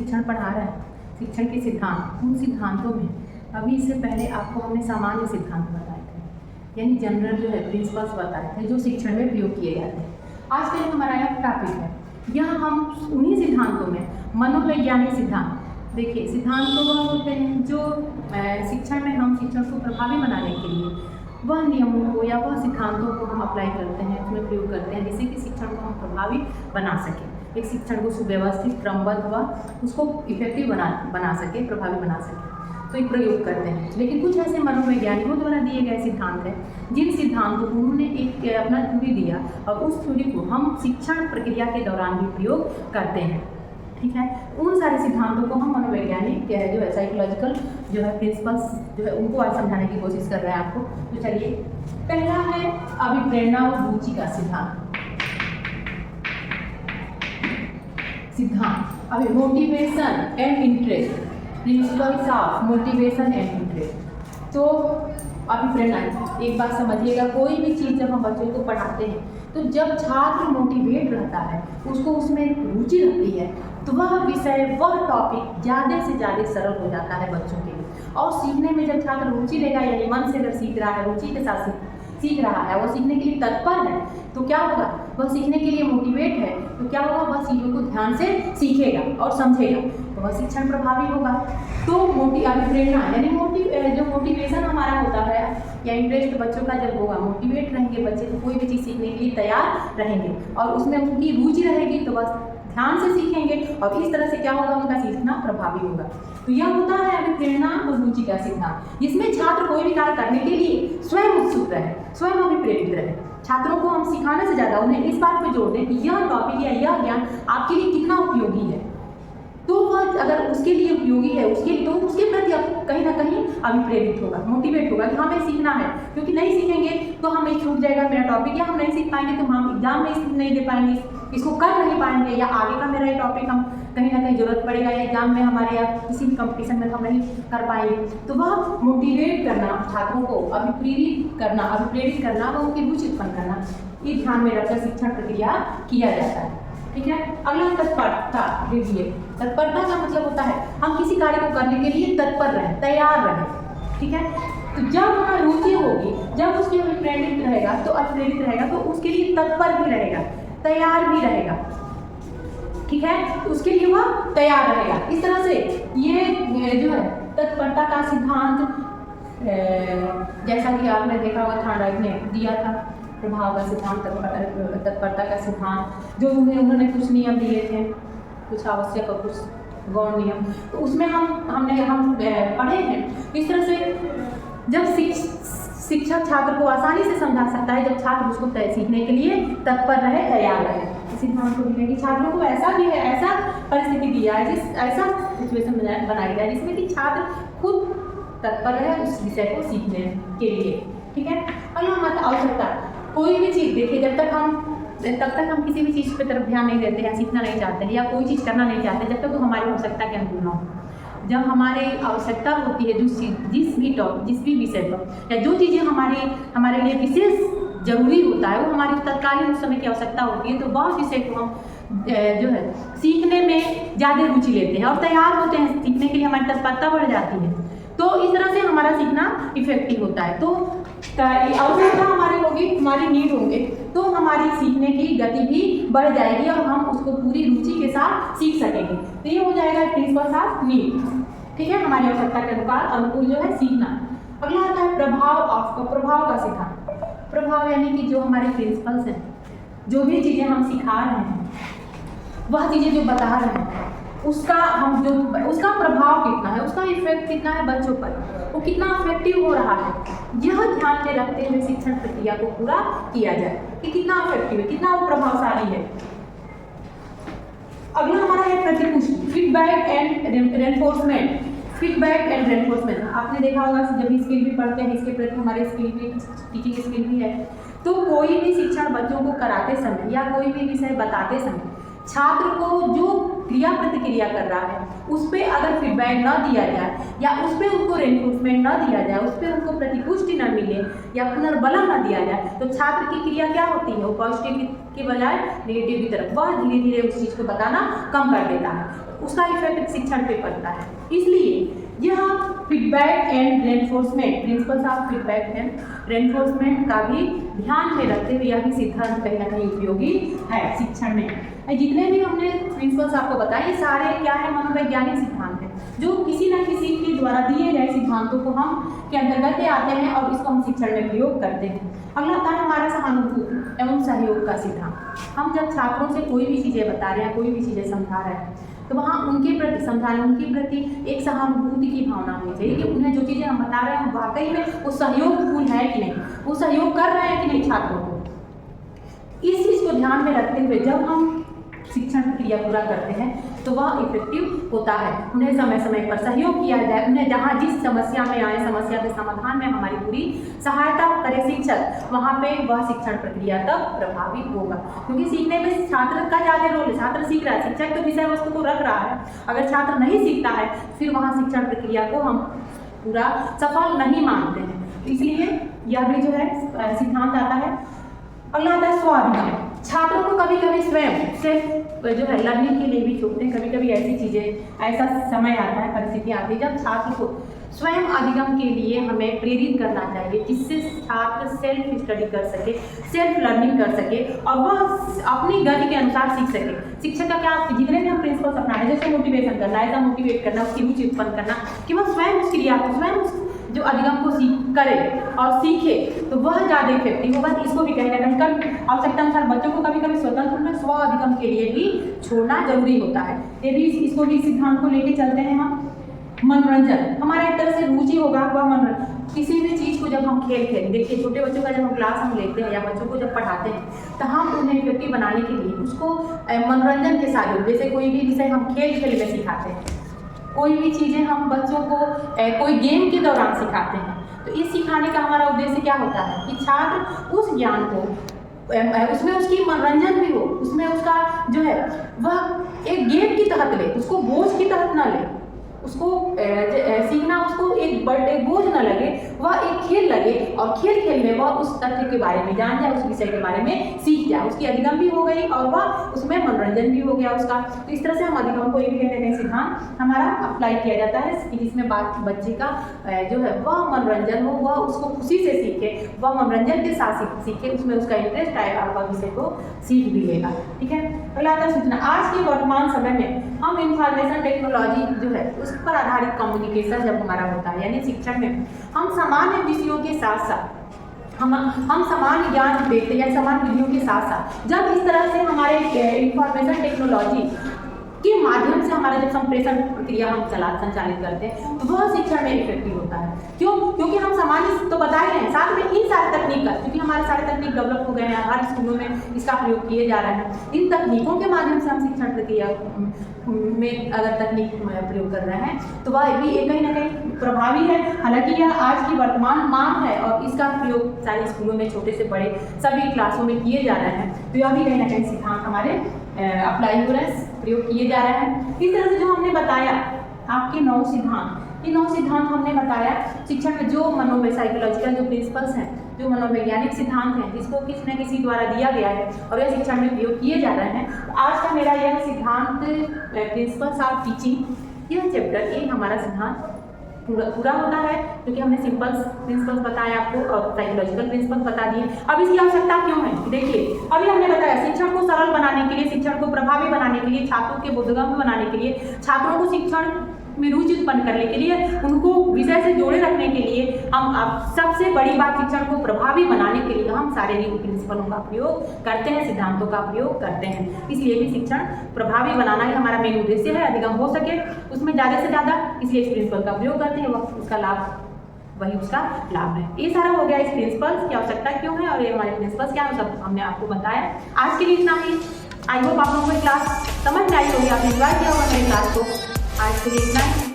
शिक्षण पढ़ा रहे हैं, शिक्षण के सिद्धांत, उन सिद्धांतों में अभी इससे पहले आपको हमने सामान्य सिद्धांत बताए थे, यानी जनरल जो है प्रिंसिपल्स बताए थे जो शिक्षण में प्रयोग किए जाते हैं। आज का जो हमारा यह टॉपिक है, यहाँ हम उन्हीं सिद्धांतों में मनोवैज्ञानिक सिद्धांत, देखिए सिद्धांत तो वह होते हैं जो शिक्षण में हम शिक्षण को प्रभावी बनाने के लिए वह नियमों को या वह सिद्धांतों को हम अप्लाई करते हैं, उसमें प्रयोग करते हैं, जिससे कि शिक्षण को हम प्रभावी बना सकें, एक शिक्षण को सुव्यवस्थित क्रमबद्ध व उसको इफेक्टिव बना सके, प्रभावी बना सके, तो एक प्रयोग करते हैं। लेकिन कुछ ऐसे मनोवैज्ञानिकों द्वारा दिए गए सिद्धांत हैं जिन सिद्धांतों को उन्होंने एक अपना थ्योरी दिया और उस थ्योरी को हम शिक्षण प्रक्रिया के दौरान भी प्रयोग करते हैं, ठीक है। उन सारे सिद्धांतों को हम मनोवैज्ञानिक जो है साइकोलॉजिकल जो है प्रिंसिपल्स जो है उनको आज समझाने की कोशिश कर रहे हैं आपको। तो चलिए, पहला है अभिप्रेरणा और रुचि का सिद्धांत। अभी motivation and interest, principles of motivation and interest. तो अभिप्रेरणा, एक बात समझिएगा, कोई भी चीज़ जब हम बच्चों को पढ़ाते हैं तो जब छात्र मोटिवेट रहता है, उसको उसमें रुचि रहती है, तो वह विषय वह टॉपिक ज़्यादा से ज़्यादा सरल हो जाता है बच्चों के लिए। और सीखने में जब छात्र रुचि लेगा, यानी मन से अगर सीख रहा है, रुचि के साथ सीख रहा है, वह सीखने के लिए तत्पर है, तो क्या होगा, वह सीखने के लिए मोटिवेट है, तो क्या होगा, वह चीज़ों को ध्यान से सीखेगा और समझेगा, तो वह शिक्षण प्रभावी होगा। तो अभिप्रेरणा यानी जो मोटिवेशन हमारा होता है या इंटरेस्ट बच्चों का जब होगा, मोटिवेट रहेंगे बच्चे तो कोई भी चीज़ सीखने के लिए तैयार रहेंगे और उसमें उनकी रुचि रहेगी तो बस ध्यान से सीखेंगे और इस तरह से क्या होगा, उनका सीखना प्रभावी होगा। तो यह होता है अभिप्रेरणा और रुचि का सिद्धांत, जिसमें छात्र कोई भी कार्य करने के लिए स्वयं उत्सुक रहे, स्वयं अभिप्रेरित रहे। छात्रों को हम सिखाने से ज़्यादा उन्हें इस बात पे जोड़ दें कि यह टॉपिक या यह ज्ञान आपके लिए कितना उपयोगी है, तो वह अगर उसके लिए उपयोगी है, तो उसके प्रति कहीं ना कहीं अभिप्रेरित होगा, मोटिवेट होगा कि हमें सीखना है, क्योंकि नहीं सीखेंगे तो हमें छूट जाएगा मेरा टॉपिक, या हम नहीं सीख पाएंगे तो हम एग्जाम में नहीं दे पाएंगे, इसको कर नहीं पाएंगे, या आगे का मेरा ये टॉपिक हम कहीं ना कहीं जरूरत पड़ेगा या एग्जाम में हमारे या किसी भी कंपटीशन में हम नहीं कर पाएंगे। तो वह मोटिवेट करना, छात्रों को अभिप्रेरित करना व उनकी रुचि उत्पन्न करना, ये ध्यान में रखकर शिक्षण प्रक्रिया किया जाता है, ठीक है। अगला तत्परता, देखिए तत्परता का मतलब होता है हम किसी कार्य को करने के लिए तत्पर रहें, तैयार रहें, ठीक है। तो जब हमारी रुचि होगी, जब उसकी अभिप्रेरित रहेगा तो उसके लिए तत्पर भी रहेगा, तैयार भी रहेगा, ठीक है, तो उसके लिए वह तैयार रहेगा। इस तरह से ये जो है तत्परता का सिद्धांत, जैसा कि आपने देखा होगा थॉर्नडाइक ने दिया था, प्रभाव का सिद्धांत, तत्परता का सिद्धांत, जो उन्होंने कुछ नियम दिए थे, कुछ आवश्यक और कुछ गौण नियम, तो उसमें हम पढ़े हैं। इस तरह से जब शिक्षक छात्र को आसानी से समझा सकता है, जब छात्र उसको सीखने के लिए तत्पर रहे, तैयार रहे। सिद्धांत को कि छात्रों को ऐसा भी है, ऐसा परिस्थिति दिया है, ऐसा सिचुएशन बनाई गया जिसमें कि छात्र खुद तत्पर रहे उस विषय को सीखने के लिए, ठीक है। अगला हमारा आवश्यकता, कोई भी चीज़ देखिए, तब तक हम किसी भी चीज़ पे तरफ ध्यान नहीं देते हैं, सीखना नहीं चाहते हैं या कोई चीज़ करना नहीं चाहते जब तक वो हमारी आवश्यकता के अनुकूल ना हो। जब हमारी आवश्यकता होती है जिस भी विषय पर या जो चीज़ें हमारे लिए विशेष जरूरी होता है, वो हमारी तत्कालीन उस समय की आवश्यकता होती है, तो वह विषय को हम जो है सीखने में ज़्यादा रुचि लेते हैं और तैयार होते हैं सीखने के लिए, हमारी तत्परता बढ़ जाती है। तो इस तरह से हमारा सीखना इफेक्टिव होता है। तो आवश्यकता हमारी होगी, हमारी नीड होंगे, तो हमारी सीखने की गति भी बढ़ जाएगी और हम उसको पूरी रुचि के साथ सीख सकेंगे। तो ये हो जाएगा प्रिंसिपल्स ऑफ नीड, ठीक है, हमारी आवश्यकता के अनुकूल जो है सीखना। अगला आता है प्रभाव का सिद्धांत। प्रभाव यानी कि जो हमारे प्रिंसिपल्स हैं, जो भी चीज़ें हम सिखा रहे हैं, वह चीज़ें जो बता रहे हैं, उसका प्रभाव कितना है, उसका इफेक्ट कितना है बच्चों पर, वो कितना इफेक्टिव हो रहा है, यह ध्यान में रखते हुए शिक्षण प्रक्रिया को पूरा किया जाए कि कितना इफेक्टिव है, कितना वो प्रभावशाली है। अगला हमारा है प्रतिपुष्टि, फीडबैक एंड रेनफोर्समेंट। आपने देखा होगा जब स्किल भी पढ़ते हैं, इसके प्रति हमारे स्किल भी, टीचिंग स्किल भी है, तो कोई भी शिक्षण बच्चों को कराते समय या कोई भी विषय बताते समय छात्र को जो क्रिया प्रतिक्रिया कर रहा है उस पर अगर फीडबैक न दिया जाए या उस पर उनको रेनफोर्समेंट न दिया जाए, उस पर उनको प्रतिपुष्टि न मिले या पुनर्बलम न दिया जाए, तो छात्र की क्रिया क्या होती है, वो पॉजिटिव की बजाय नेगेटिव की तरफ वह धीरे धीरे उस चीज़ को बताना कम कर देता है, उसका इफेक्ट शिक्षण पे पड़ता है। इसलिए यह feedback and reinforcement, principles of feedback and reinforcement का भी ध्यान में रखते हुए यह भी सिद्धांत कहीं ना कहीं उपयोगी है शिक्षण में। जितने भी हमने प्रिंसिपल्स आपको बताए ये सारे क्या है, मनोवैज्ञानिक सिद्धांत हैं जो किसी न किसी के द्वारा दिए गए सिद्धांतों को हम के अंतर्गत आते हैं और इसको हम शिक्षण में प्रयोग करते हैं। अगला आता है हमारा सहानुभूति एवं सहयोग का सिद्धांत। हम जब छात्रों से कोई भी चीज़ें बता रहे हैं, कोई भी चीज़ें समझा रहे हैं, तो वहाँ उनके प्रति समझाने, उनके प्रति एक सहानुभूति की भावना होनी चाहिए कि उन्हें जो चीज़ें हम बता रहे हैं वाकई में वो सहयोगपूर्ण है कि नहीं, वो सहयोग कर रहे हैं कि नहीं छात्रों को। इस चीज़ को ध्यान में रखते हुए जब हम शिक्षण प्रक्रिया पूरा करते हैं तो वह इफेक्टिव होता है। उन्हें समय समय पर सहयोग किया जाए, उन्हें जहाँ जिस समस्या में आए समस्या के समाधान में हमारी पूरी सहायता करे शिक्षक, वहाँ पे वह शिक्षण प्रक्रिया तक प्रभावी होगा। क्योंकि सीखने में छात्र का ज़्यादा रोल है, छात्र सीख रहा है, शिक्षक तो विषय वस्तु को रख रहा है। अगर छात्र नहीं सीखता है फिर वहाँ शिक्षण प्रक्रिया को हम पूरा सफल नहीं मानते हैं। इसलिए यह भी जो है सिद्धांत आता है। अगला आता है स्वाधिकार। छात्रों को कभी कभी स्वयं सेल्फ जो है लर्निंग के लिए भी छोड़ते हैं। कभी कभी ऐसी चीज़ें, ऐसा समय आता है, परिस्थिति आती है जब छात्र को स्वयं अधिगम के लिए हमें प्रेरित करना चाहिए, जिससे छात्र सेल्फ स्टडी कर सके, सेल्फ लर्निंग कर सके और वह अपनी गति के अनुसार सीख सके। शिक्षक का क्या, जितने भी हम प्रिंसिपल्स अपनाए, जैसे मोटिवेशन करना, ऐसा मोटिवेट करना, उसकी रुचि उत्पन्न करना कि वह स्वयं उस क्रिया को, स्वयं उस जो अधिगम को करे और सीखे, तो वह ज़्यादा इफेक्टिव होगा। इसको भी कहीं ना कहीं कभी आवश्यकता अनुसार बच्चों को कभी कभी स्वतंत्र में स्व अधिगम के लिए भी छोड़ना जरूरी होता है। ये भी इसको भी सिद्धांत को लेके चलते हैं हम। मनोरंजन, हमारा एक तरह से रुचि होगा वह मनोरंजन, किसी भी चीज़ को जब हम खेल देखिए छोटे बच्चों का जब हम क्लास हम लेते हैं या बच्चों को जब पढ़ाते हैं तो हम उन्हें इफेक्टिव बनाने के लिए उसको मनोरंजन के साथ, जैसे कोई भी विषय हम खेल में सिखाते हैं, कोई भी चीज़ें हम बच्चों को कोई गेम के दौरान सिखाते हैं, तो इस सिखाने का हमारा उद्देश्य क्या होता है कि छात्र उस ज्ञान को, उसमें उसकी मनोरंजन भी हो, उसमें उसका जो है वह एक गेम की तरह ले, उसको बोझ की तरह ना ले, उसको सीखना उसको एक बोझ न लगे, वह एक खेल लगे और खेल में वह उस तथ्य के बारे में जान जाए, उस विषय के बारे में सीख जाए, उसकी अधिगम भी हो गई और वह उसमें मनोरंजन भी हो गया उसका। तो इस तरह से हम अधिगम को एक कहते हैं सिद्धांत हमारा अप्लाई किया जाता है कि जिसमें बच्चे का जो है वह मनोरंजन हो, वह उसको खुशी से सीखे, वह मनोरंजन के साथ सीखे, उसमें उसका इंटरेस्ट आएगा और वह विषय को सीख भी लेगा। ठीक है, अगला आता है सूचना। आज के वर्तमान समय में हम इंफॉर्मेशन टेक्नोलॉजी जो है उस पर आधारित कम्युनिकेशन जब हमारा होता है, यानी शिक्षण में हम सामान्य विषयों के साथ साथ हम सामान्य ज्ञान देते हैं या सामान्य विधियों के साथ साथ जब इस तरह से हमारे इंफॉर्मेशन टेक्नोलॉजी के माध्यम से हमारा जब संप्रेषण प्रक्रिया हम संचालित करते हैं तो वह शिक्षण में इफेक्टिव होता है। क्यों? क्योंकि हम सामान्य तो बता ही रहे हैं, साथ में इन सारे तकनीक का, क्योंकि हमारे सारे तकनीक डेवलप हो गए हैं, हर स्कूलों में इसका प्रयोग किए जा रहे हैं। इन तकनीकों के माध्यम से हम शिक्षण प्रक्रिया में अगर तकनीक प्रयोग कर रहे हैं तो वह भी कहीं ना कहीं प्रभावी है। हालांकि यह आज की वर्तमान मांग है और इसका प्रयोग सारे स्कूलों में छोटे से बड़े सभी क्लासों में किए जा रहे हैं, तो यह भी कहीं ना कहीं सिद्धांत हमारे अप्लाई हो रहे हैं, प्रयोग किए जा रहे हैं। इस तरह से जो हमने बताया आपके 9 सिद्धांत, ये 9 सिद्धांत हमने बताया शिक्षण में जो साइकोलॉजिकल जो प्रिंसिपल्स हैं, जो मनोवैज्ञानिक सिद्धांत हैं, जिसको किसी न किसी द्वारा दिया गया है और यह शिक्षण में प्रयोग किए जा रहे हैं। तो आज का मेरा यह सिद्धांत प्रिंसिपल्स ऑफ टीचिंग, यह चैप्टर ये हमारा सिद्धांत पूरा होता है, क्योंकि हमने सिंपल प्रिंसिपल्स बताए आपको और साइकोलॉजिकल प्रिंसिपल्स बता दिए। अब इसकी आवश्यकता क्यों है? देखिए, अभी हमने बताया शिक्षण को सरल बनाने के लिए, शिक्षण को प्रभावी बनाने के लिए, छात्रों के बोधगम्य बनाने के लिए, छात्रों को शिक्षण में रुचि उत्पन्न करने के लिए, उनको विषय से जोड़े रखने के लिए, हम सबसे बड़ी बात शिक्षण को प्रभावी बनाने के लिए हम सारे प्रिंसिपलों का प्रयोग करते हैं, सिद्धांतों का प्रयोग करते हैं। इसलिए भी शिक्षण प्रभावी बनाना ही हमारा मेन उद्देश्य है, अधिगम हो सके उसमें ज़्यादा से ज़्यादा, इसलिए इस प्रिंसिपल का प्रयोग करते हैं, वह उसका लाभ वही उसका लाभ है। ये सारा हो गया इस प्रिंसिपल्स की आवश्यकता क्यों है और ये हमारे प्रिंसिपल्स क्या है, सब हमने आपको बताया। आज के लिए इतना ही। आई होप आप लोगों को क्लास समझ में आई होगी, आपने एंजॉय किया होगा मेरी क्लास को। आज के लिए इतना ही।